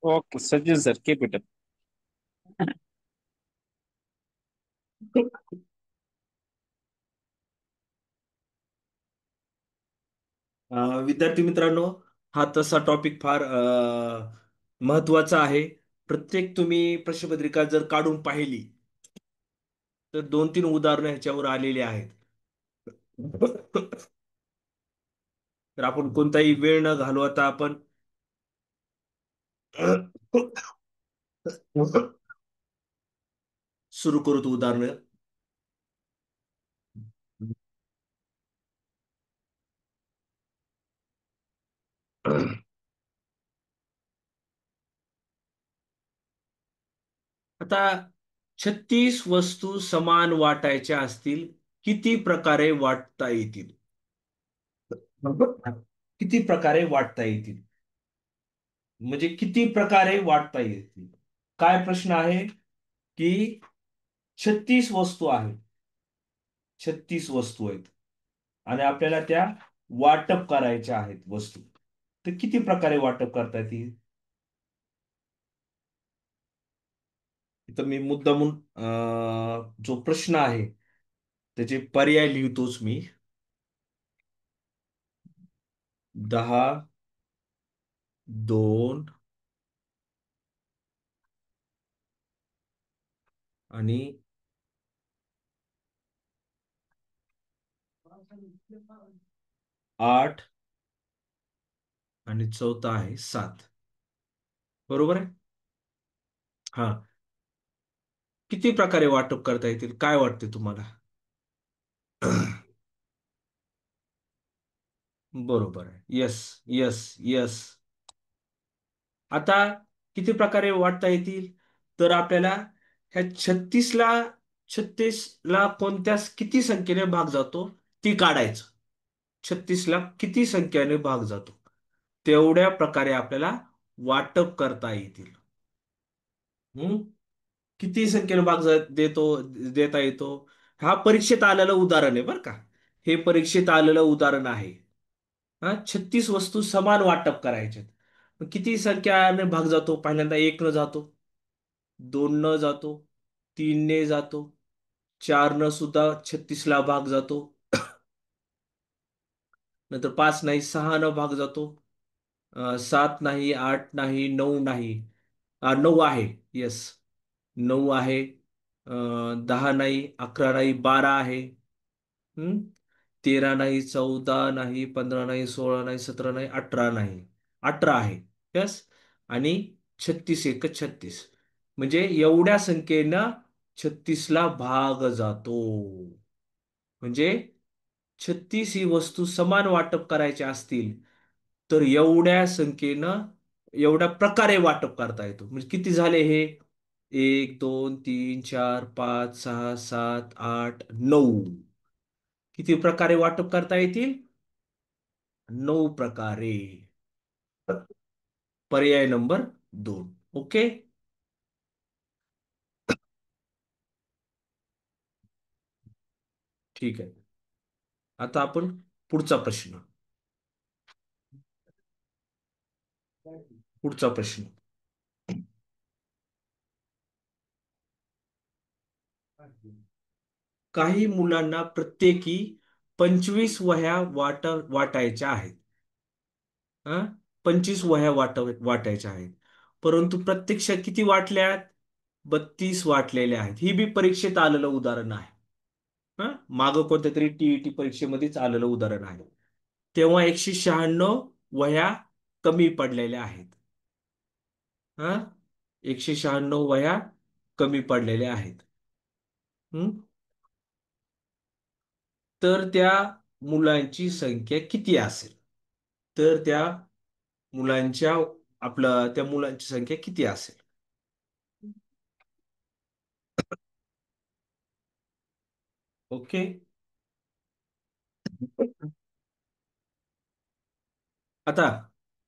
Okay Sachin sir capital. विद्यार्थी मित्रांनो, हा तसा टॉपिक फार महत्वाचा आहे. प्रत्येक तुम्ही प्रश्नपत्रिका जर काढून पाहिली तर 2-3 उदाहरणं ह्याच्यावर आलेली आहेत. तर आपण कोणताही वेळ न घालवता आपण सुरू करू उदाहरण. आता 36 वस्तू समान वाटायच्या असतील, किती प्रकारे वाटता येतील? किती प्रकारे वाटता येतील? म्हणजे किती प्रकारे वाटता येतील? काय प्रश्न आहे की 36 वस्तू आहेत. 36 वस्तू आहेत आणि आपल्याला त्या वाटप करायच्या आहेत वस्तू. तर किती प्रकारे वाटप करता येतील? इथं मी मुद्दामून जो प्रश्न आहे त्याचे पर्याय लिहितोच मी. 10, 2 आणि 8 आणि चौथा आहे 7. बरोबर आहे? हा. किती प्रकारे वाटप करता येतील काय वाटते तुम्हाला? बरोबर आहे. Yes, yes, yes. आता किती प्रकारे वाटता येतील? तर आपल्याला ह्या 36ला कोणत्या किती संख्येने भाग जातो ती काढायचं. 36ला किती संख्येने भाग जातो तेवढ्या प्रकारे आपल्याला वाटप करता येतील. हम्म? किती संख्येने देता येतो? हा परीक्षेत आलेलं उदाहरण आहे बरं का. हे परीक्षेत आलेलं उदाहरण आहे. हा 36 वस्तू समान वाटप करायचे. किती संख्याने भाग जातो? पहिल्यांदा 1 न जातो, 2 न जातो, 3 ने जातो, 4 न सुद्धा 36ला भाग जातो. नंतर 5 नाही, 6 न भाग जातो, 7 नाही, 8 नाही, 9 नाही. 9 आहे. येस, 9 आहे. 10 नाही, 11 नाही, 12 आहे. 13 नाही, 14 नाही, 15 नाही, 16 नाही, 17 नाही, 18 नाही. 18 आहे. यस. आणि 36 एक 36. म्हणजे एवढ्या संख्येनं 36ला भाग जातो. म्हणजे 36 ही वस्तू समान वाटप करायच्या असतील तर एवढ्या संख्येनं एवढ्या प्रकारे वाटप करता येतो. म्हणजे किती झाले हे? 1, 2, 3, 4, 5, 6, 7, 8, 9. किती प्रकारे वाटप करता येतील? 9 प्रकारे. पर्याय नंबर 2. ओके. ठीक आहे. आता आपण पुढचा प्रश्न. पुढचा प्रश्न. काही मुलांना प्रत्येकी 25 वह्या वाटायच्या आहेत. हा, 25 वह्या वाटायच्या आहेत. परंतु प्रत्यक्षात किती वाटल्यात? 32 वाटलेल्या आहेत. ही बी परीक्षेत आलेलं उदाहरण आहे. हा, मागं कोणत्या तरी टीईटी परीक्षेमध्येच आलेलं उदाहरण आहे. तेव्हा 196 वह्या कमी पडलेल्या आहेत. हा, 196 वह्या कमी पडलेल्या आहेत. हम्म? तर त्या मुलांची संख्या किती असेल? तर मुलांच्या त्या मुलांची संख्या किती असेल? ओके. आता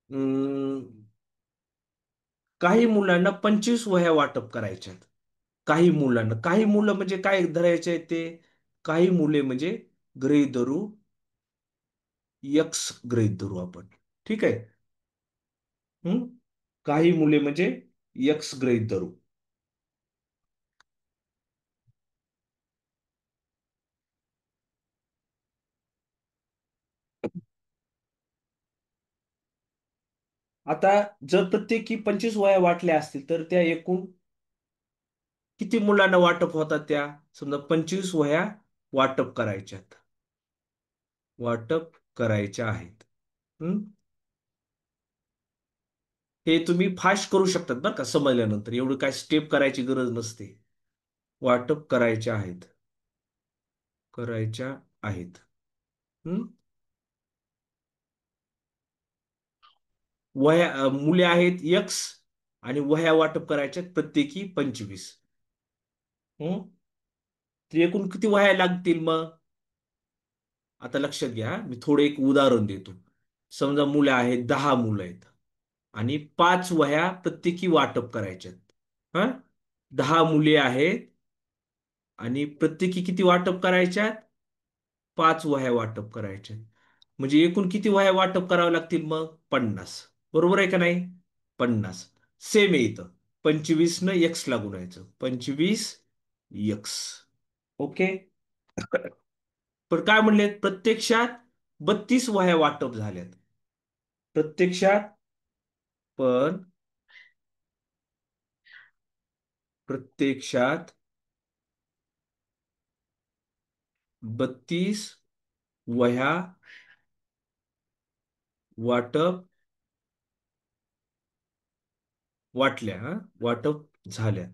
अं, काही मुलांना 25 वह्या वाटप करायच्या आहेत. काही मुलं म्हणजे काय धरायचे आहेत ते? काही मुले म्हणजे गृहीत धरू, यक्स गृहीत धरू आपण. ठीक आहे. हम्म? काही मुले म्हणजे एक्स गृहीत धरू. आता जर प्रत्येकी 25 वह्या वाटल्या असतील तर त्या एकूण किती मुलांना वाटप होतात? त्या समजा 25 वह्या वाटप करायच्यात. वाटप करायच्या आहेत. हं? हे तुम्ही फास्ट करू शकतात बरं का, समजल्यानंतर एवढं काय स्टेप करायची गरज नसते. वाटप करायच्या आहेत. करायच्या आहेत. हं? मुले आहेत एक्स आणि वह्या वाटप करायच्या प्रत्येकी 25. हं? तर एकूण किती वह्या लागतील मग? आता लक्षात घ्या, मी थोडं एक उदाहरण देतो. समजा मुलं आहेत, 10 मुलं आहेत आणि 5 वह्या प्रत्येकी वाटप करायच्यात. हा, 10 मुले आहेत आणि प्रत्येकी किती वाटप करायच्यात? 5 वह्या वाटप करायच्यात. म्हणजे एकूण किती वह्या वाटप कराव्या लागतील मग? 50. बरोबर आहे का नाही? 50. सेम आहे इथं. 25 न एक्स ला गुणायचं. 25 एक्स. ओके. पण काय म्हणले? प्रत्यक्षात 32 वह्या वाटप झाल्यात. प्रत्यक्षात पण प्रत्यक्षात 32 वह्या वाटप वाटल्या, हा, वाटप झाल्या.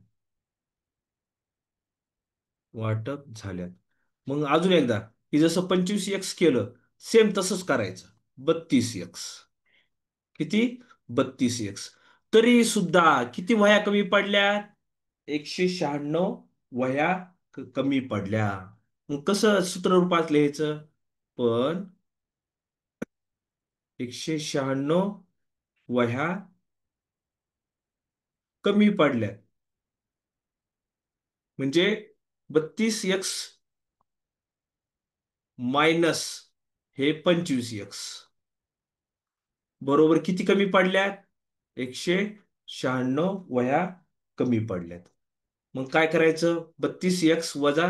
वाटप झाल्यात. मग अजून एकदा, की जसं 25 एक्स केलं, सेम तसंच करायचं. 32 एक्स. किती? 32 एक्स. तरी सुद्धा किती वह्या कमी पडल्या? 196 वह्या कमी पडल्या. मग कसं सूत्र रूपात लिहायचं? पण 196 वह्या कमी पडल्या. म्हणजे 32 एक्स मायनस हे 25 एक्स बरोबर किती कमी पडल्यात? 196 वह्या कमी पडल्यात. मग काय करायचं? 32 एक्स वजा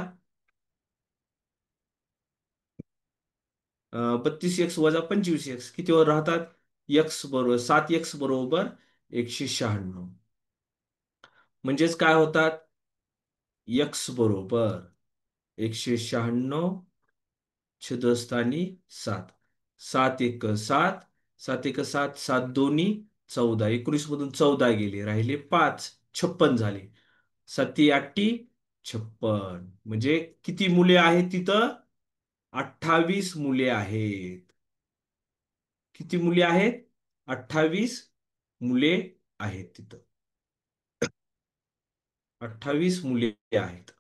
25 एक्स कितीवर राहतात? एक्स बरोबर 7 एक्स बरोबर 196. म्हणजेच काय होतात? एक्स बरोबर 196 छेदस्थानी 7. 7 1 7. 7 1 7. 7 2 14. 19 मधून 14 गेले, राहिले 5. 56 झाले. 7 8 56. म्हणजे किती मुले आहेत तिथं? 28 मुले आहेत. किती मुले आहेत? 28 मुले आहेत तिथं. 28 मुले आहेत.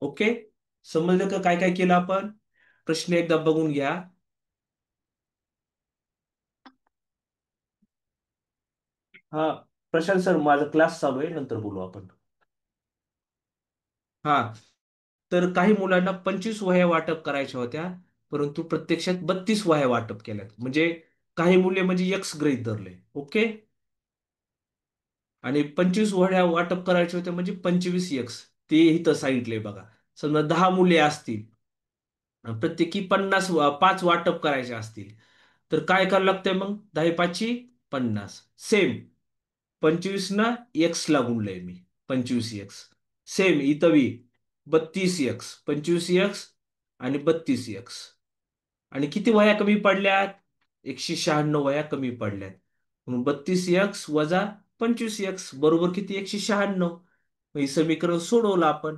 ओके. समजलं का काय काय केलं आपण? प्रश्न एकदा बघून घ्या. हा, प्रशांत सर, माझा क्लास चालू आहे, नंतर बोलू आपण. हा, तर काही मुलांना 25 वह्या वाटप करायच्या होत्या, परंतु प्रत्यक्षात 32 वह्या वाटप केल्यात. म्हणजे काही मुले म्हणजे एक्स गृहीत धरले. ओके. आणि 25 वह्या वाटप करायच्या होत्या म्हणजे 25 एक्स. ते इथं सांगितलंय बघा. समजा 10 मुले असतील, प्रत्येकी 5 वाटप करायचे असतील, तर काय करावं लागतंय मग? 10 5 50. सेम 25 ना एक्स ला गुणलंय मी. 25 एक्स. सेम इथं 32 एक्स, 25 एक्स आणि 32 एक्स. आणि किती वह्या कमी पडल्यात? 196 वह्या कमी पडल्यात. म्हणून 32 एक्स वजा 25 एक्स बरोबर किती? 196. हे समीकरण सोडवलं आपण.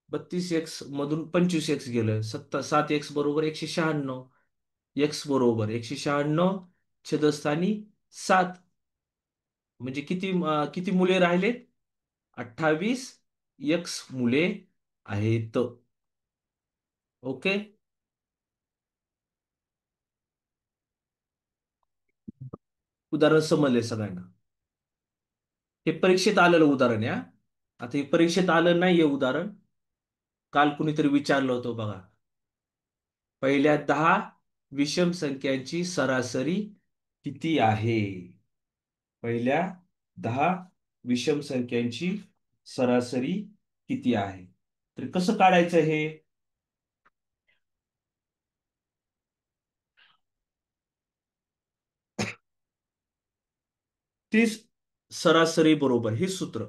32 एक्स मधून 25 एक्स गेलं, 7 एक्स बरोबर 196. एक्स बरोबर 196 छेदस्थानी 7. म्हणजे किती मुले राहिलेत? 28 एक्स मुले आहेत. ओके. उदाहरण समजले सगळ्यांना? हे परीक्षेत आलेलं उदाहरण आहे, हा. आता हे परीक्षेत आलं नाहीये उदाहरण. काल कुणीतरी विचारलं होतं बघा. पहिल्या 10 विषम संख्यांची सरासरी किती आहे? पहिल्या 10 विषम संख्यांची सरासरी किती आहे? तर कसं काढायचं हे? तीच सरासरी बरोबर हे सूत्र.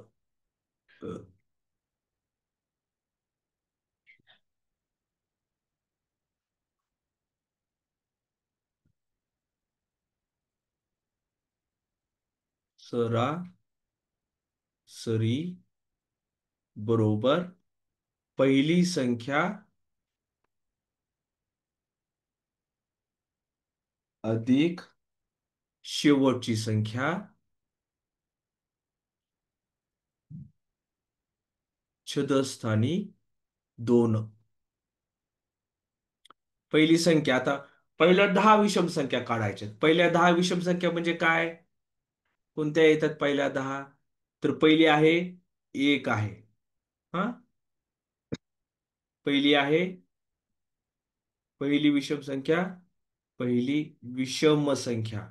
सरासरी बरोबर पहिली संख्या अधिक शेवटची संख्या छेदस्थानी 2. पहिली संख्या आता पहिल्या 10 विषम संख्या काढायच्या. पहिल्या 10 विषम संख्या म्हणजे काय? कोणत्या येतात पहिल्या 10? तर पहिली आहे 1 आहे. हा, पहिली आहे पहिली विषम संख्या, पहिली विषम संख्या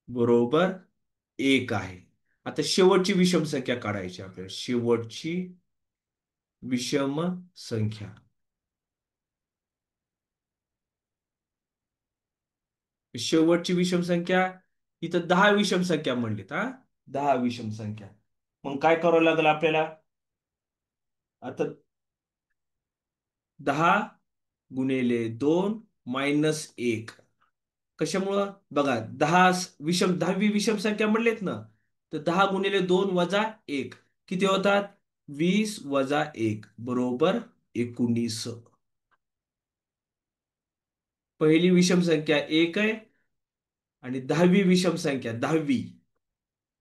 बरोबर 1 आहे. आता शेवटची विषम संख्या काढायची आपल्याला. शेवटची विषम संख्या. शेवटची विषम संख्या इथं 10 विषम संख्या म्हणलीत हा. 10 विषम संख्या. मग काय करावं लागेल आपल्याला? आता 10 गुणिले 2 मायनस 1. कशामुळं? बघा 10वी विषम संख्या म्हणलेत ना. तर 10 गुणिले 2 वजा 1 किती होतात? 20 वजा 1 बरोबर 19. पहिली विषम संख्या 1 आहे आणि 10वी विषम संख्या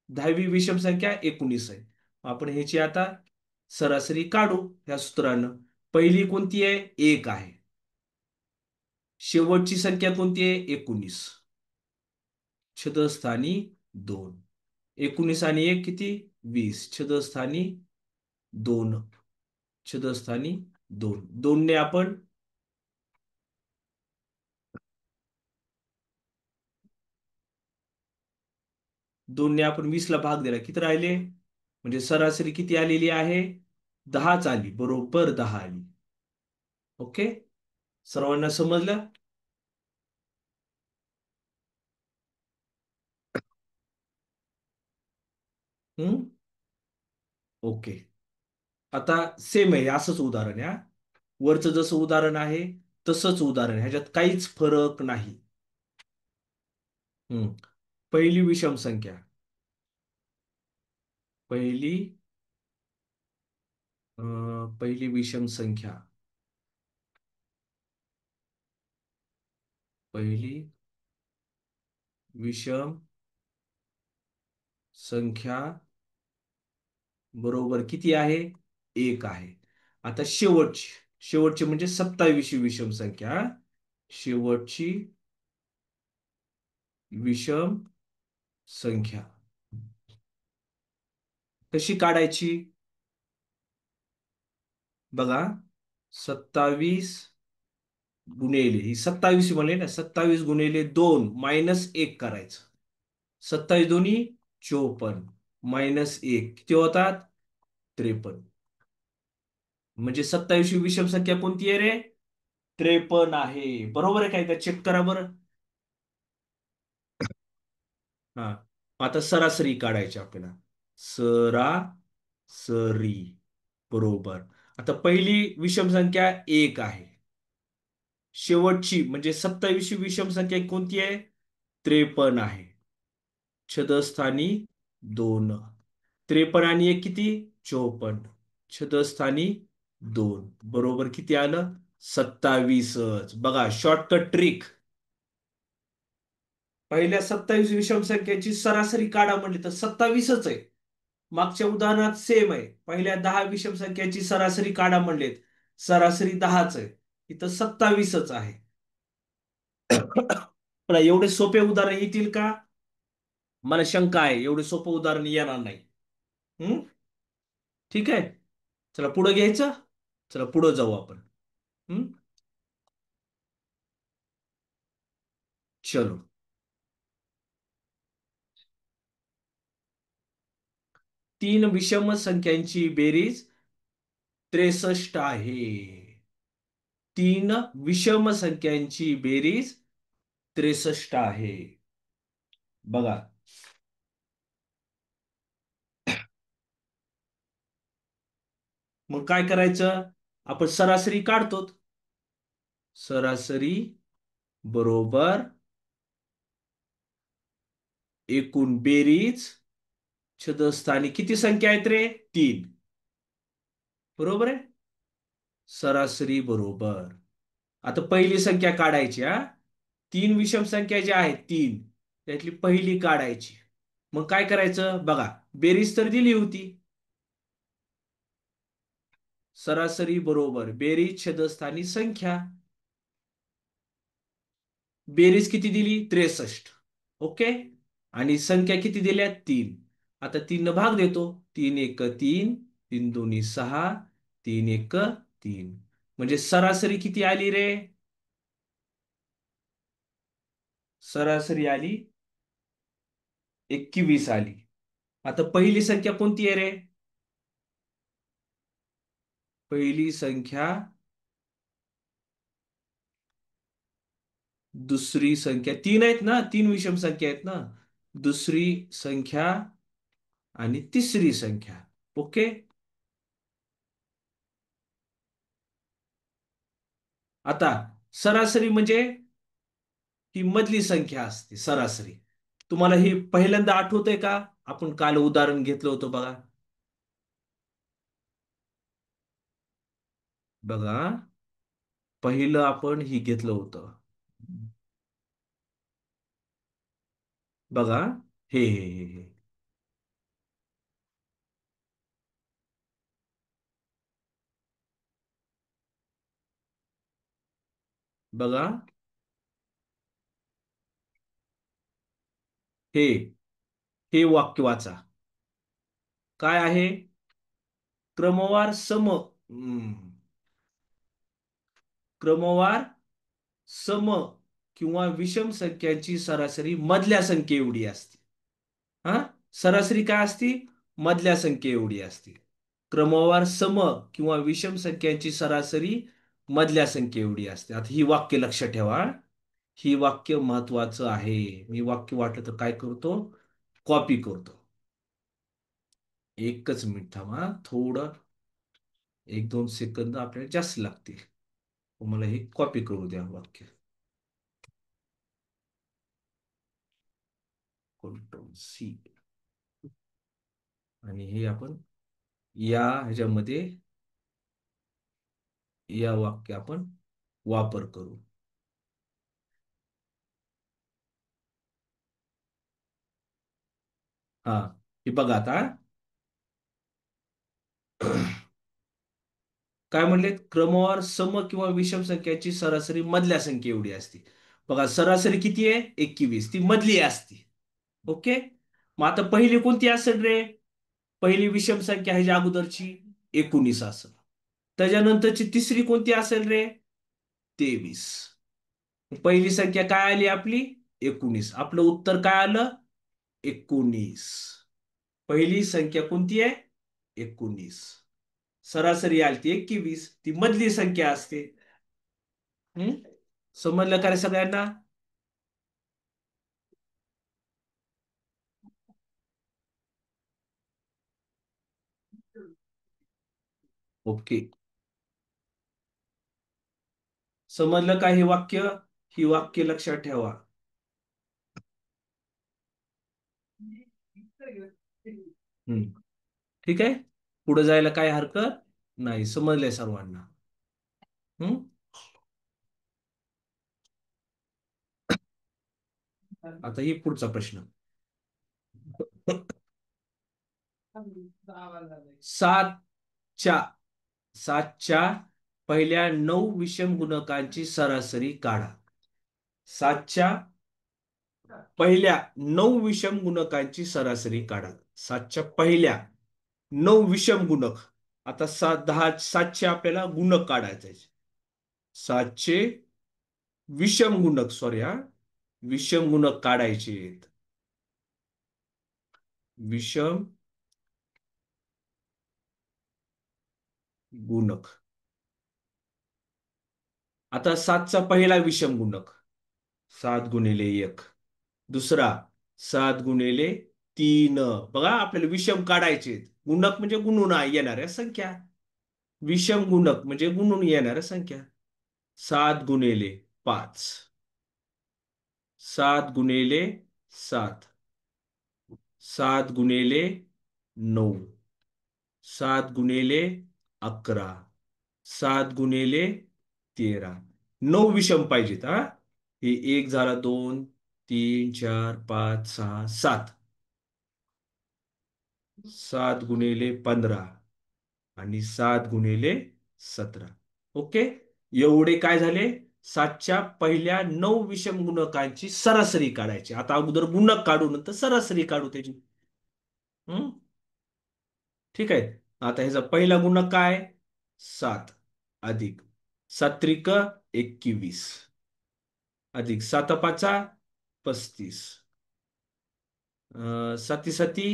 10वी विषम संख्या 19 आहे. आपण ह्याची आता सरासरी काढू ह्या सूत्रानं. पहिली कोणती आहे? 1 आहे. शेवटची संख्या कोणती आहे? 19. छेदस्थानी 2. 19 आणि 1 किती? 20. छेदस्थानी 2. छेदस्थानी 2. 2 ने आपण 2 ने आपण 20 ला भाग दिला. किती राहिले? म्हणजे सरासरी किती आलेली आहे? 10च आली. बरोबर 10 आली. ओके. सर्वांना समजलं? हम्म. ओके. आता सेम आहे असंच उदाहरण आहे हा. वरचं जसं उदाहरण आहे तसंच उदाहरण आहे. ह्याच्यात काहीच फरक नाही. हम्म. पहिली विषम संख्या. पहिली पहिली विषम संख्या. पहिली विषम संख्या बरोबर किती आहे? 1 आहे. आता शेवटची म्हणजे 27वी विषम संख्या. शेवटची विषम संख्या कशी काढायची? बघा 27 गुणिले ही 27 म्हणले ना. 27 गुणिले 2 मायनस 1 करायचं. 27 दोन्ही 54 मायनस 1 किती होतात? 53. म्हणजे 27वी विषम संख्या कोणती आहे रे? 53 आहे. बरोबर आहे काय? का चेक करा बरं. हा. आता सरासरी काढायची आपल्याला. सरासरी बरोबर. आता पहिली विषम संख्या 1 आहे. शेवटची म्हणजे 27वी विषम संख्या कोणती आहे? 53 आहे. छदस्थानी 2. 53 आणि 1 किती? 54. छदस्थानी 2 बरोबर किती आलं? 27च. बघा शॉर्टकट ट्रिक. पहिल्या 27 विषम संख्येची सरासरी काढा म्हणली तर 27च आहे. मागच्या उदाहरणात सेम आहे. पहिल्या 10 विषम संख्येची सरासरी काढा म्हणलेत. सरासरी 10च आहे. इथं 27च आहे. पण एवढे सोपे उदाहरण येतील का? मला शंका आहे एवढे सोपं उदाहरण येणार नाही. हम्म. ठीक आहे. चला पुढे घ्यायचं. चला पुढे जाऊ आपण. हम्म. चलो. 3 विषम संख्यांची बेरीज 63 आहे. 3 विषम संख्यांची बेरीज 63 आहे. बघा. मग काय करायचं? आपण सरासरी काढतो. सरासरी बरोबर एकूण बेरीज छेदस्थानी किती संख्या आहेत रे? 3. बरोबर आहे. सरासरी बरोबर. आता पहिली संख्या काढायची हा. 3 विषम संख्या ज्या आहेत 3, त्यातली पहिली काढायची. मग काय करायचं बघा. बेरीज तर दिली होती. सरासरी बरोबर बेरीज छेदस्थानी संख्या. बेरीज किती दिली? 63. ओके. आणि संख्या किती दिल्या? 3. आता 3 भाग देतो. 3 एक 3, 3 दोन्ही 6, 3 एक 3. म्हणजे सरासरी किती आली रे? सरासरी आली 21 आली. आता पहिली संख्या कोणती आहे रे? पहिली संख्या, दुसरी संख्या. 3 आहेत ना? 3 विषम संख्या आहेत ना? दुसरी संख्या आणि तिसरी संख्या. ओके. आता सरासरी म्हणजे ही मधली संख्या असते सरासरी. तुम्हाला हे पहिल्यांदा आठवतंय का? आपण काल उदाहरण घेतलं होतं बघा. बघा, पहिलं आपण ही घेतलं होतं. बघा. हे. बघा. हे हे वाक्य वाचा. काय आहे? क्रमवार क्रमवार सम किंवा विषम संख्यांची सरासरी मधल्या संख्ये एवढी असते. हा. सरासरी काय असती? मधल्या संख्ये एवढी असते. क्रमवार सम किंवा विषम संख्यांची सरासरी मधल्या संख्ये एवढी असते. आता ही वाक्य लक्षात ठेवा. ही वाक्य महत्वाचं आहे. मी वाक्य वाटलं तर काय करतो? कॉपी करतो. एकच मिनिट थांबा. थोडं 1-2 सेकंद आपल्याला जास्त लागतील. मला हे कॉपी करू द्या वाक्य. Ctrl+C. आणि हे आपण या ह्याच्यामध्ये या वाक्य आपण वापर करू. हा. हे बघा आता. काय म्हणले? क्रमवार सम किंवा विषम संख्याची सरासरी मधल्या संख्ये एवढी असते. बघा, सरासरी किती आहे? 21. ती मधली असते. ओके. मग आता पहिली कोणती असेल रे? पहिली विषम संख्या ह्याच्या अगोदरची 19 असेल. त्याच्यानंतरची तिसरी कोणती असेल रे? 23. पहिली संख्या काय आली आपली? 19. आपलं उत्तर काय आलं? 19. पहिली संख्या कोणती आहे? 19. सरासरी आली ती 21. ती मधली संख्या असते. हम्म. समजलं का रे सगळ्यांना? ओके. समजलं का हे वाक्य? ही वाक्य लक्षात ठेवा. हम्म. ठीक आहे. पुढे जायला काय हरकत नाही. समजलंय सर्वांना? हम्म. आता ही पुढचा प्रश्न. सातच्या सातच्या पहिल्या 9 विषम गुणकांची सरासरी काढा. 7च्या पहिल्या 9 विषम गुणकांची सरासरी काढा. 7च्या पहिल्या 9 विषम गुणक. आता 7चे आपल्याला गुणक काढायचे. 7चे विषम गुणक, सॉरी हा. विषम गुणक काढायचे आहेत. विषम गुणक. आता सातचा पहिला विषम गुणक 7 गुणिले 1. दुसरा 7 गुणिले 3. बघा आपल्याला विषम काढायचे आहेत. गुणक म्हणजे गुणून येणाऱ्या संख्या. विषम गुणक म्हणजे गुणून येणाऱ्या संख्या. 7 गुणिले 5. 7 गुणिले 7. 7 गुणिले 9. 7 गुणिले 11. 7 गुणिले 13. 9 विषम पाहिजेत हा. हे एक झाला, 2, 3, 4, 5, 6, 7. 7 गुणिले 15 आणि 7 गुणिले 17. ओके. एवढे काय झाले? सातच्या पहिल्या 9 विषम गुणकांची सरासरी काढायची. आता अगोदर गुणक काढू नंतर सरासरी काढू त्याची. हम्म. ठीक आहे. आता ह्याचा पहिला गुणक काय? 7 अधिक 7 त्रिक 21 अधिक 7 पाचा 35. 7 साती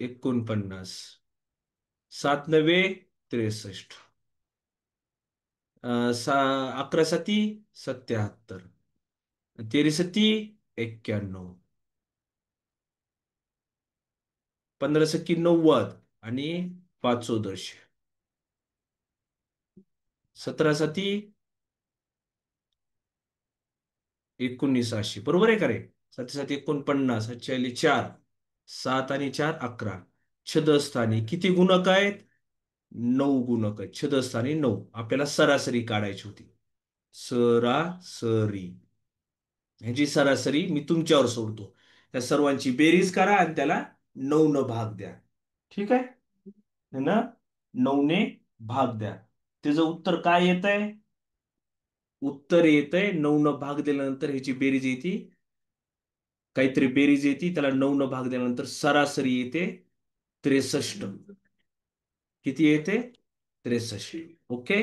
49. 7 नवे 63. 11 साती 77. 13 सती 91. 15 सकी 90 आणि 5 चौदशे. 17 साती 1980. बरोबर आहे का रे? 7 साती 49. 7 4 7 आणि 4 11. छदस्थानी किती गुणक आहेत? 9 गुणक आहेत. छदस्थानी 9. आपल्याला सरासरी काढायची होती. सरासरी. ह्याची सरासरी मी तुमच्यावर सोडतो. त्या सर्वांची बेरीज करा आणि त्याला 9 न भाग द्या. ठीक आहे? है ना? 9 ने भाग द्या. त्याचं उत्तर काय येत आहे? उत्तर येतंय 9 न भाग दिल्यानंतर ह्याची बेरीज येते. काहीतरी बेरीज येते, त्याला 9 न भाग दिल्यानंतर सरासरी येते 63. किती येते? 63. ओके.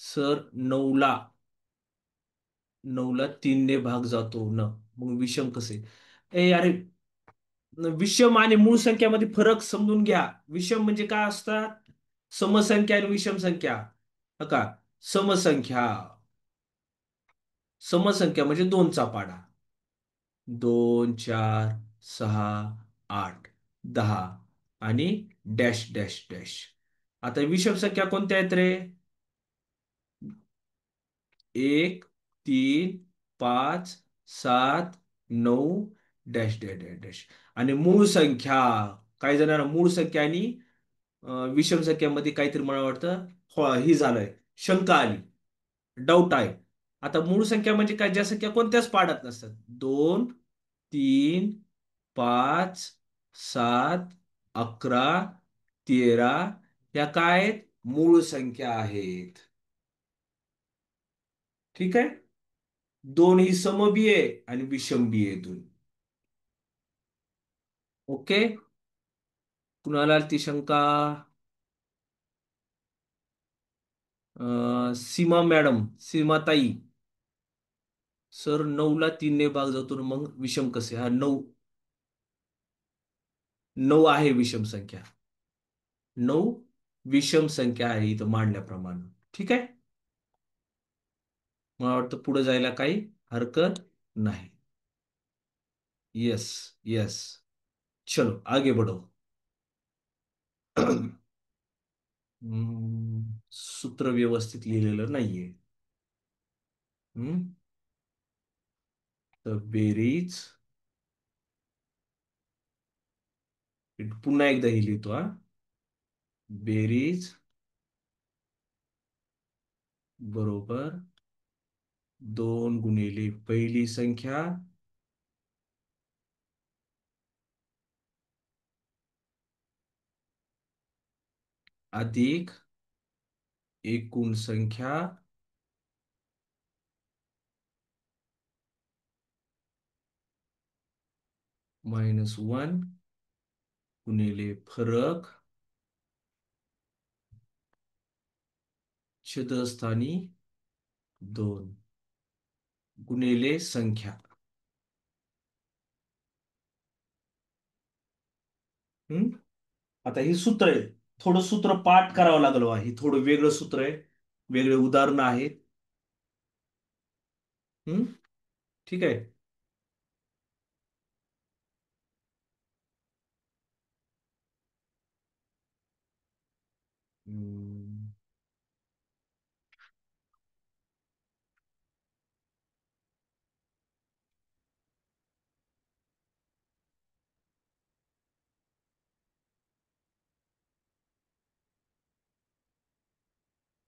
सर 9ला 3 ने भाग जातो ना, मग विषम कसे? ए अरे, विषम आणि मूळ संख्यामध्ये फरक समजून घ्या. विषम म्हणजे काय असतात? समसंख्या आणि विषम संख्या. हा का? समसंख्या. समसंख्या म्हणजे दोनचा पाडा. 2, 4, 6, 8, 10 आणि डॅश डॅश डॅश. आता विषम संख्या कोणत्या आहेत रे? 1, 3, 5, 7, 9 डॅश डॅश डॅश डॅश. आणि मूळ संख्या. काही जणांना मूळ संख्या आणि विषम संख्यामध्ये काहीतरी मला वाटतं ही झालंय, शंका आली, डाऊट आहे. आता मूळ संख्या म्हणजे काय? ज्या संख्या कोणत्याच पाड्यात नसतात. 2, 3, 5, 7, 11, 13 या काय आहेत? मूळ संख्या आहेत. ठीक आहे. दोन ही समबी आहे आणि विषमबी आहे दोन. ओके. कुणाला ती शंका? सीमा मॅडम, सीमाताई. सर 9ला 3 ने भाग जातो ना, मग विषम कसे? हा 9. 9 आहे विषम संख्या. 9 विषम संख्या आहे इथं मांडल्याप्रमाणे. ठीक आहे. मला वाटतं पुढे जायला काही हरकत नाही. यस. यस. चलो आगे बढ़ो. सूत्र व्यवस्थित लिहिलेलं नाहीये. हम्म. तर बेरीज. पुन्हा एकदा ही लिहितो हा. बेरीज बरोबर 2 गुणिले पहिली संख्या अधिक एकूण संख्या -1 गुणिले फरक छदस्थानी दोन गुणिले संख्या. हम्म. आता ही सूत्र आहे. थोडं सूत्र पाठ करावं लागलं बा. ही थोडं वेगळं सूत्र आहे. वेगळे उदाहरणं आहेत. हम्म. ठीक आहे. हम्म.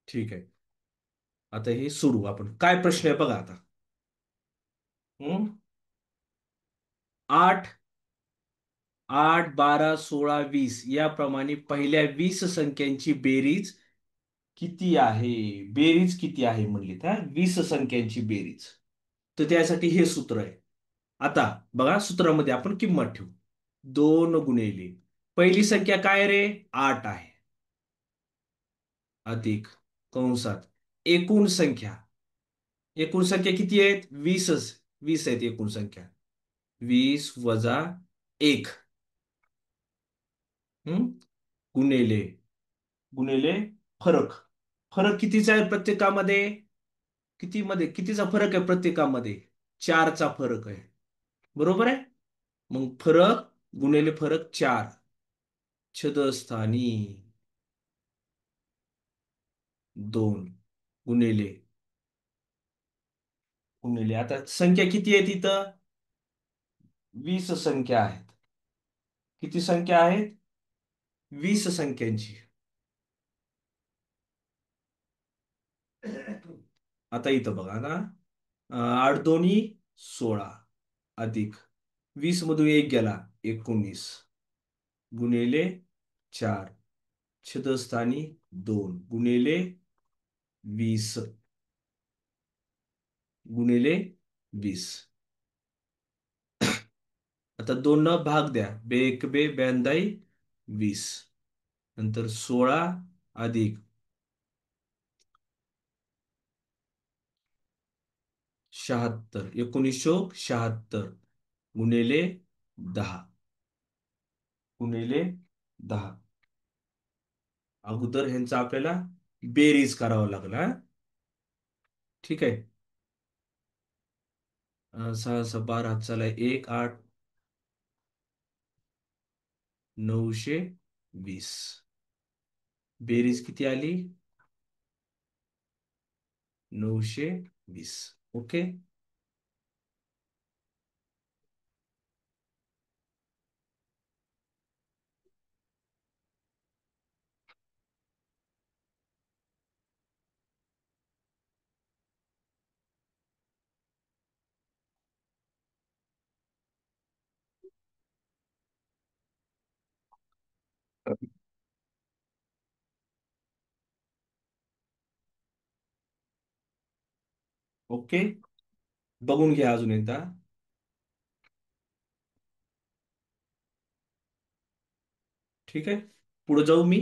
ठीक आहे. आता हे सोडू आपण. काय प्रश्न आहे बघा आता. हम्म. 8, 8, 12, 16, 20 याप्रमाणे पहिल्या 20 संख्यांची बेरीज किती आहे? बेरीज किती आहे म्हणली त्या 20 संख्यांची बेरीज. तर त्यासाठी हे सूत्र आहे. आता बघा सूत्रामध्ये आपण किंमत ठेवू. 2 गुणिले पहिली संख्या काय रे? 8 आहे. अधिक कंसात एकूण संख्या. एकूण संख्या किती आहेत? 20च. 20 आहेत एकूण संख्या. 20 वजा 1. हम्म. गुणिले गुणिले फरक. फरक कितीचा आहे प्रत्येकामध्ये? कितीचा फरक आहे प्रत्येकामध्ये? 4चा फरक आहे. बरोबर आहे. मग फरक गुणिले फरक 4. छदस्थानी 2 गुणिले गुणिले आता संख्या किती आहे तिथं? 20 संख्या आहेत. किती संख्या आहेत? 20 संख्यांची. आता इथं बघा ना. 8 दोन्ही 16 अधिक 20 मधून एक गेला 19 गुणिले 4 छदस्थानी 2 गुणिले 20 गुणिले 20. आता 2 न भाग द्या. बे एक बे ब्याण्णव 20 नंतर 16 अधिक 76 1976 गुणिले 10 गुणिले 10. अगोदर ह्यांचा आपल्याला बेरीज करावं लागला हा. ठीक आहे. 6 6 12 चला 1 8 920. बेरीज किती आली? 920. ओके. ओके. बघून घ्या अजून एकदा. ठीक आहे. पुढे जाऊ मी.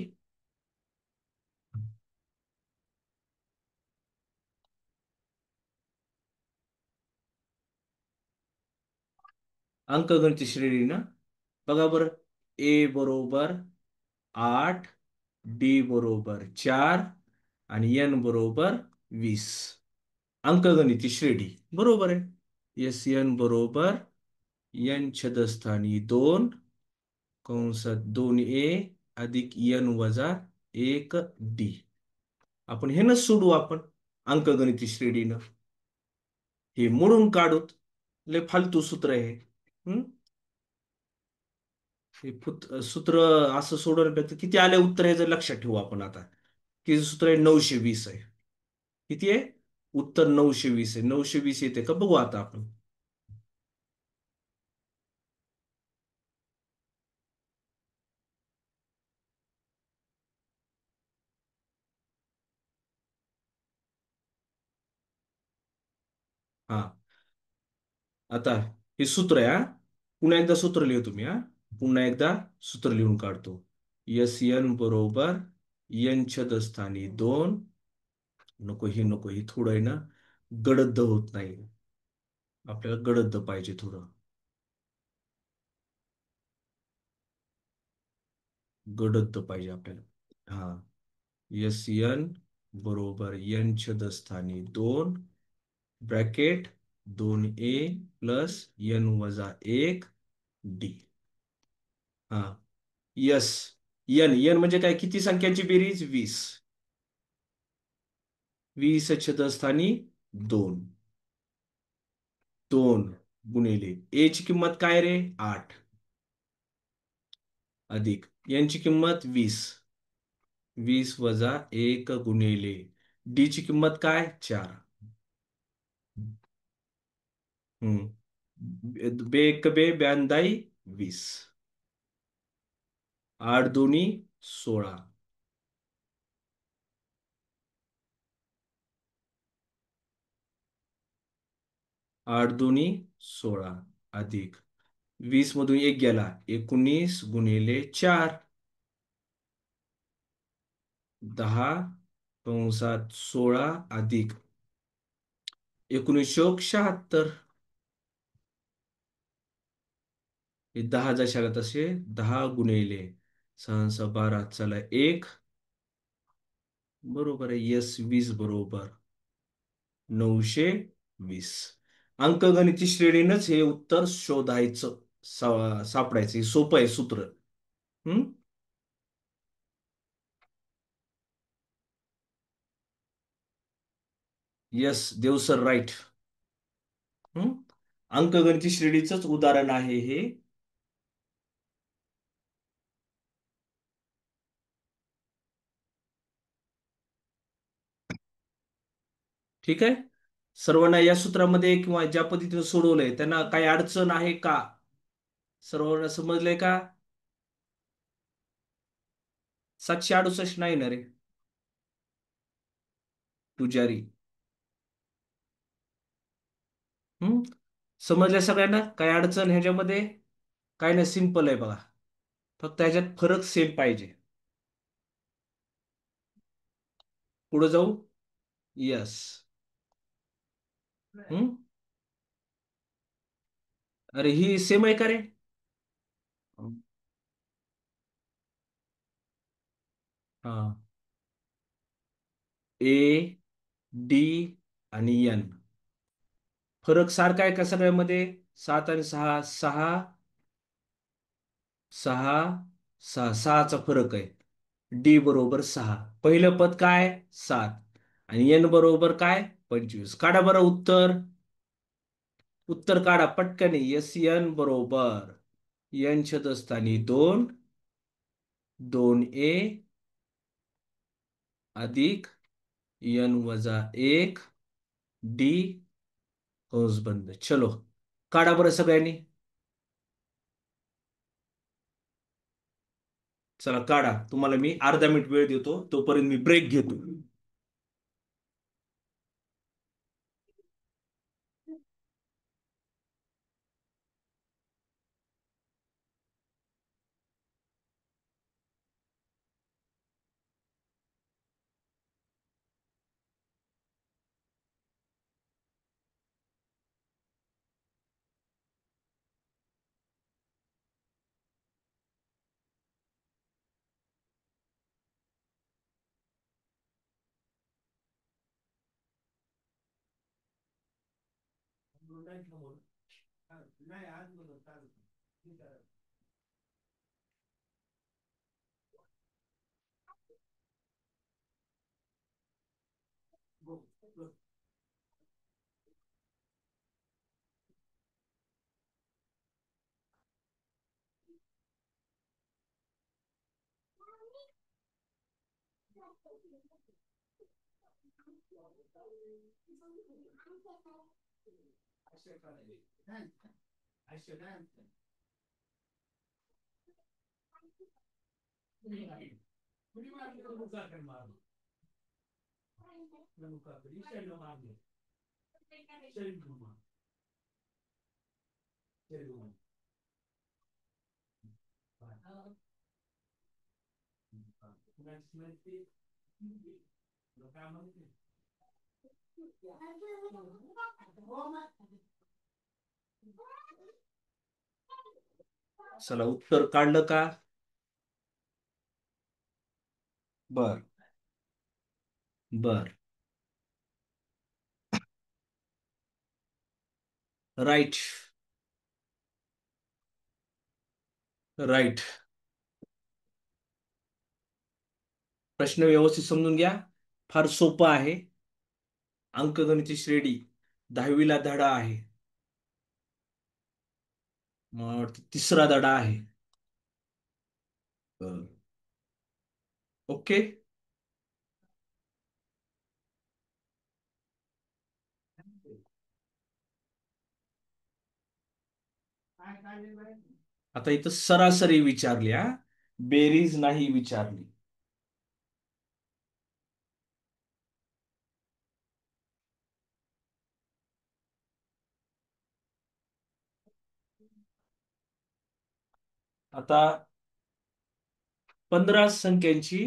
अंकगणित श्रेणी ना. बघा बरं. ए बरोबर 8, डी बरोबर 4 आणि एन बरोबर 20. अंकगणिती श्रेणी बरोबर आहे. एस एन बरोबर एन छदस्थानी 2 कंसात 2 ए अधिक एन वजा 1 डी. आपण हे न सोडू आपण अंकगणिती श्रेणीनं. हे मोडून काढूत. लय फालतू सूत्र आहे हे. हम्म? हे सूत्र असं सोडवण्यापेक्षा किती आले उत्तर हे जर लक्षात ठेवू आपण आता. किती सूत्र आहे? 920 आहे. किती आहे? उत्तर 920 आहे. 920 येते का बघू आता आपण. हा. आता हे सूत्र आहे हा. पुन्हा एकदा सूत्र लिहतो मी हा. पुन्हा एकदा सूत्र लिहून काढतो. एस एन बरोबर एन छदस्थानी 2 नको हे नको, हे थोडं आहे ना गडद होत नाही. आपल्याला गडद पाहिजे थोडं. गडद पाहिजे आपल्याला. हा. एस एन बरोबर एन छेदस्थानी दोन ब्रॅकेट 2a प्लस एन वजा 1 डी. हा. यस. एन एन म्हणजे काय, किती संख्यांची बेरीज? 20. 20 छेदस्थानी दोन. 2 गुणिले ए ची किंमत काय रे? 8 अधिक यांची किंमत 20. 20 वजा 1 गुणिले डी ची किंमत काय? 4. बे एक बे ब्याण्दाई 20. 8 दोन्ही 16. 8 दोन्ही 16 अधिक 20 मधून एक गेला, 19 गुणिले 4. 10 कंसात 16 अधिक 1976. हे 10 जसे आले तसे 10 गुणिले 6 12 चला 1. बरोबर आहे. यस 20 बरोबर 920. अंकगणिती श्रेणीनंच हे उत्तर शोधायचं, सापडायचं. हे सोपं आहे सूत्र. हम्म. यस देवसर राईट. हम्म. अंकगणिती श्रेणीचंच उदाहरण आहे हे. ठीक आहे. सर्वांना या सूत्रामध्ये किंवा ज्या पद्धतीने सोडवलंय त्यांना काही अडचण आहे का? सर्वांना समजलंय का? 768 नाही ना रे पुजारी. हम्म. समजलंय सगळ्यांना? काय अडचण ह्याच्यामध्ये? काय नाही, सिंपल आहे बघा. फक्त ह्याच्यात फरक सेम पाहिजे. पुढे जाऊ. यस. हम्म. अरे ही सेम आहे का रे? हा. ए डी आणि एन. फरक सारखा आहे का सगळ्यामध्ये? 7 आणि 6 6 6 6 6चा फरक आहे. डी बरोबर 6. पहिलं पद काय? 7. आणि एन बरोबर काय? 25. काढा बरं उत्तर. उत्तर काढा पटकन. एस एन बरोबर एन छेदस्थानी 2 2a अधिक एन वजा 1 डी कंस बंद. चलो काढा बरं सगळ्यांनी. चला काढा. तुम्हाला मी अर्धा मिनिट वेळ देतो, तोपर्यंत मी ब्रेक घेतो. नाही आज चला उत्तर काढलं का? बर. बर. राईट. राईट. प्रश्न व्यवस्थित समजून घ्या. फार सोपं आहे. अंकगणिती श्रेणी 10वी धडा आहे. मला वाटतं तिसरा धडा आहे. ओके. आता इथं सरासरी विचारली हा. बेरीज नाही विचारली. आता 15 संख्यांची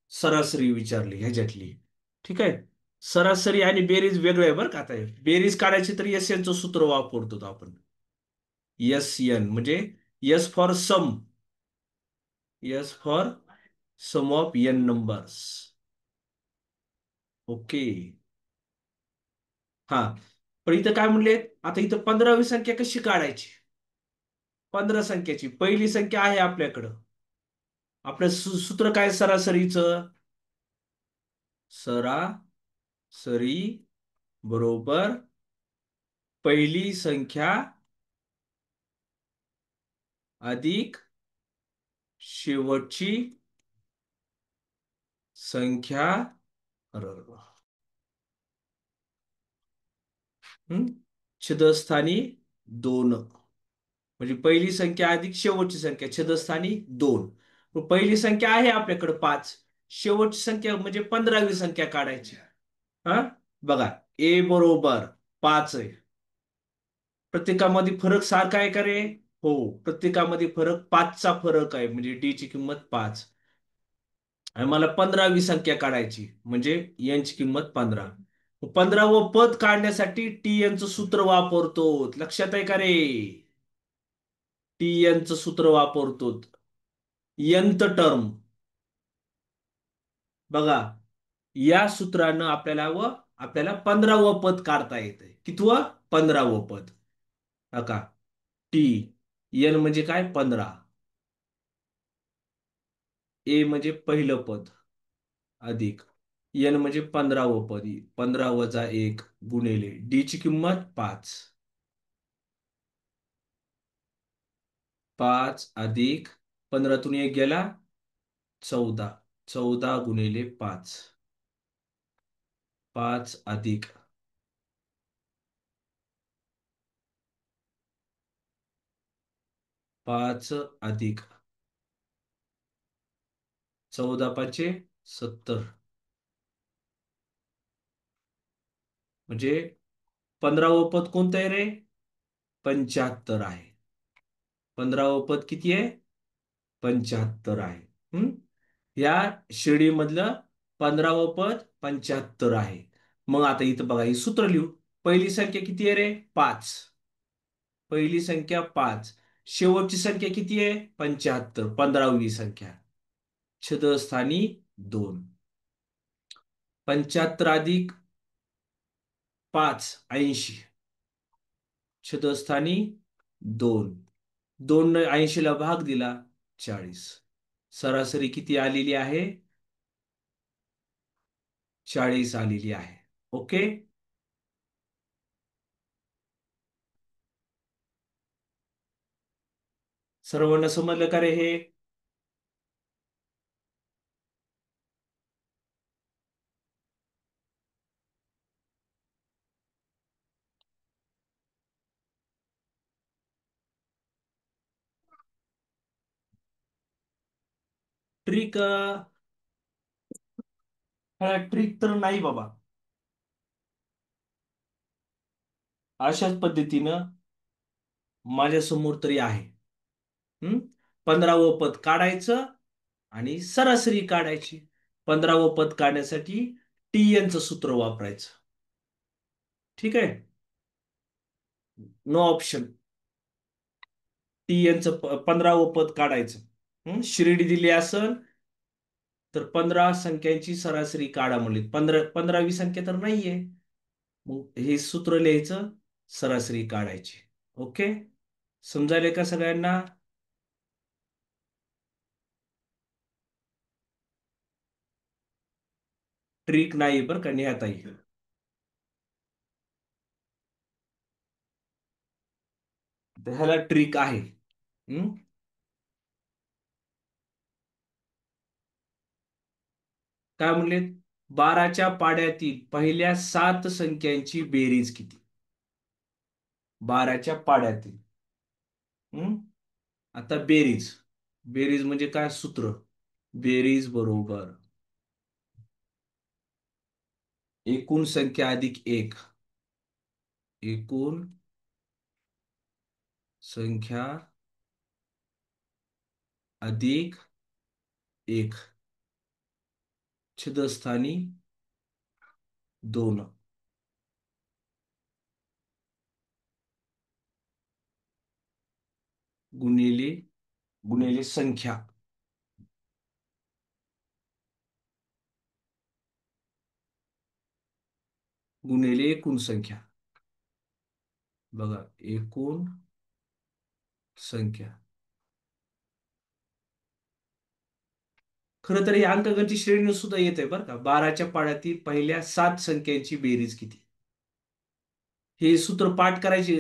सरासरी विचारली ह्याच्यातली. ठीक आहे. सरासरी आणि बेरीज वेगळं आहे बरं का. आता हे बेरीज काढायची तर एस एनचं सूत्र वापरतो आपण. एस एन म्हणजे S for sum. S for sum of N numbers. Okay. हा. पण इथं काय म्हणले? आता इथं 15वी संख्या कशी काढायची? 15 संख्याची पहिली संख्या आहे आपल्याकडं. आपलं सूत्र काय सरासरीचं? सरासरी बरोबर पहिली संख्या अधिक शेवटची संख्या. अरे, हं? छेदस्थानी 2. म्हणजे पहिली संख्या अधिक शेवटची संख्या छेदस्थानी 2. पहिली संख्या आहे आपल्याकडे 5. शेवटची संख्या म्हणजे 15वी संख्या काढायची. हा. बघा. ए बरोबर 5 आहे. प्रत्येकामध्ये फरक सारखा आहे का रे? हो. प्रत्येकामध्ये फरक 5चा फरक आहे म्हणजे डी ची किंमत 5. आणि मला 15वी संख्या काढायची म्हणजे एन ची किंमत 15. 15वं पद काढण्यासाठी टी एन चं सूत्र वापरतो. लक्षात आहे का रे? टी एन चं सूत्र वापरतो. nth term. बघा. या सूत्रानं आपल्याला 15वं पद काढता येतंय. कितवं? 15वं पद. का टी एन म्हणजे काय? 15. ए म्हणजे पहिलं पद अधिक एन म्हणजे 15वं पद. 15 वजा 1 गुणिले डी ची किंमत 5. 5 अधिक 15तून 1 गेला 14. 14 गुणिले 5. 5 अधिक 5 अधिक 14 पाचे 70. म्हणजे 15वं पद कोणतं आहे रे? 75 आहे. 15वं पद किती आहे? 75 आहे. हम्म. या श्रेणीमधलं 15वं पद 75 आहे. मग आता इथं बघा ही सूत्र लिहू. पहिली संख्या किती आहे रे? 5. पहिली संख्या 5. शेवटची संख्या किती आहे? 75. 15वी संख्या. छेदस्थानी 2. 75 अधिक 5 80. छेदस्थानी 2. 2 ने 80 ला भाग दिला 40. सरासरी किती आलेली आहे? 40 आलेली आहे. ओके. सर्वांना समजलं का रे हे? ट्रिक. ट्रिक तर नाही बाबा. अशाच पद्धतीनं माझ्या समोर तरी आहे. हम्म. 15वं पद काढायचं आणि सरासरी काढायची. 15वं पद काढण्यासाठी टी एन चं सूत्र वापरायचं. ठीक आहे. No option. टी यांचं 15वं पद काढायचं. शिर्डी दिली असल तर 15 संख्यांची सरासरी काढा म्हणली. 15वी संख्या तर नाहीये. मग हे सूत्र लिहायचं, सरासरी काढायची. ओके. समजायले का सगळ्यांना? ट्रिक नाही बरं का नेहाताई. ह्याला ट्रिक आहे. हम्म? काय म्हणले? 12च्या पाड्यातील पहिल्या 7 संख्यांची बेरीज किती? 12च्या पाड्यातील. हम्म? आता बेरीज. बेरीज म्हणजे काय सूत्र? बेरीज बरोबर एकूण संख्या अधिक एक. एकूण संख्या अधिक एक छेदस्थानी 2 गुणिले गुणिले संख्या गुणिले एकूण संख्या. बघा, एकूण संख्या. खरं तर ही अंकगणित श्रेणी सुद्धा येते बरं का. 12च्या पाड्यातील पहिल्या 7 संख्यांची बेरीज किती? हे सूत्र पाठ करायचे.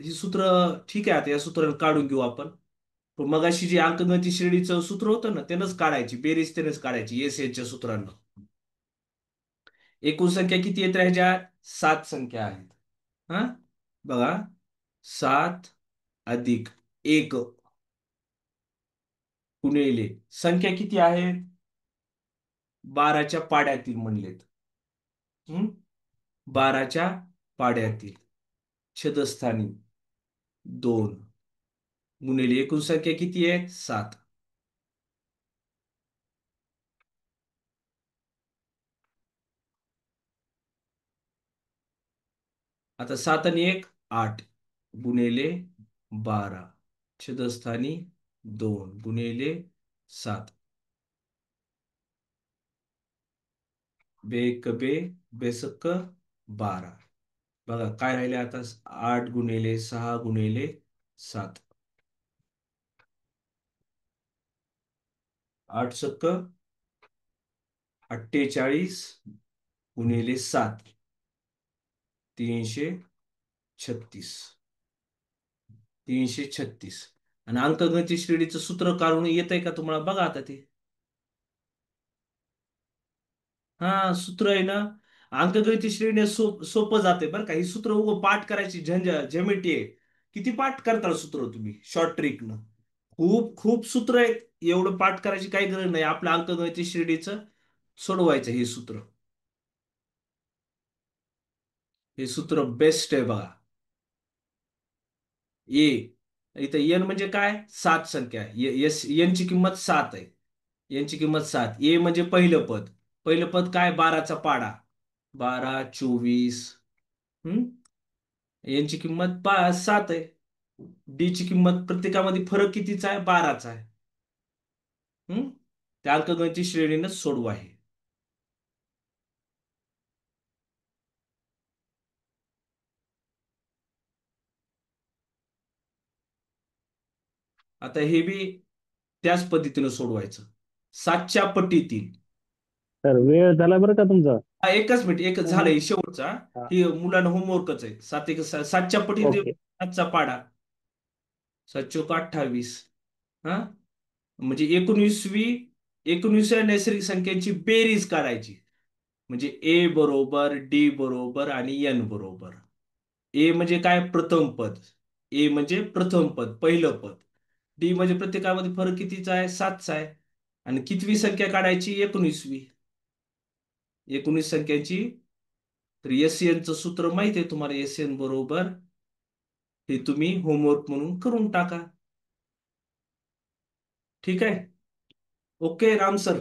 ही सूत्र ठीक आहे, आता या सूत्राला काढून घेऊ आपण. पण मगाशी जे अंकगणित श्रेणीचं सूत्र होतं ना, त्यानंच काढायची बेरीज, त्यानंच काढायची एस च्या सूत्रानं. एकूण संख्या किती येत ह्याच्यात? 7 संख्या आहेत. हा, बघा, 7 अधिक 1 गुणिले संख्या किती आहेत? 12च्या पाड्यातील म्हणलेत. हम्म? 12च्या पाड्यातील छेदस्थानी 2 गुणिले एकूण संख्या किती आहे? 7. आता 7 आणि 1 8 गुणिले 12 छेदस्थानी 2 गुणिले 7. बेक बे बेसक 12. बघा काय राहिले आता? 8 गुणिले 6 गुणिले 7. 8 सक्क 48 गुणिले 7 336. 336. आणि अंकगणित श्रेणीचं सूत्र काढून येत आहे का तुम्हाला? बघा आता ते. हा, सूत्र आहे ना. अंकगणित श्रेणी सोपं जाते बरं का. ही सूत्र उगं पाठ करायची झमिटी आहे. किती पाठ करता सूत्र तुम्ही शॉर्ट ट्रिकनं? खूप खूप सूत्र आहेत. एवढं पाठ करायची काही गरज नाही. आपलं अंकगणित श्रेणीचं सोडवायचं हे सूत्र. हे सूत्र बेस्ट आहे बघा. ए, इथं एन म्हणजे काय? 7 संख्या. एनची किंमत 7 आहे. यांची किंमत 7. ए म्हणजे पहिलं पद. पहिलं पद काय? 12चा पाडा. 12 24. हम्म? यांची किंमत 7 आहे. डी ची किंमत प्रत्येकामध्ये फरक कितीचा आहे? 12चा आहे. हम्म? त्या अंकगणित श्रेणीनं सोडवा आहे. आता हे बी त्याच पद्धतीनं सोडवायचं. 7च्या पटीतील. तर वेळ झाला बरं का तुमचा. हा, एकच मिनिट, एकच तुम्ही झालंय शेवटचा. हा, ही मुलांना होमवर्कच आहे. 7च्या पटीतील ओके. 7चा पाडा. 7 चोक 28. हा, म्हणजे 19व्या नैसर्गिक संख्यांची बेरीज काढायची. म्हणजे ए बरोबर, डी बरोबर आणि एन बरोबर. ए म्हणजे काय? प्रथम पद. ए म्हणजे प्रथम पद, पहिलं पद. डी म्हणजे प्रत्येकामध्ये फरक कितीचा आहे? 7चा आहे. आणि कितवी संख्या काढायची? 19वी. 19 संख्यांची. तर एस चं सूत्र माहिती आहे तुम्हाला. एस एन बरोबर, हे तुम्ही होमवर्क म्हणून करून टाका. ठीक आहे. Okay Ram sir.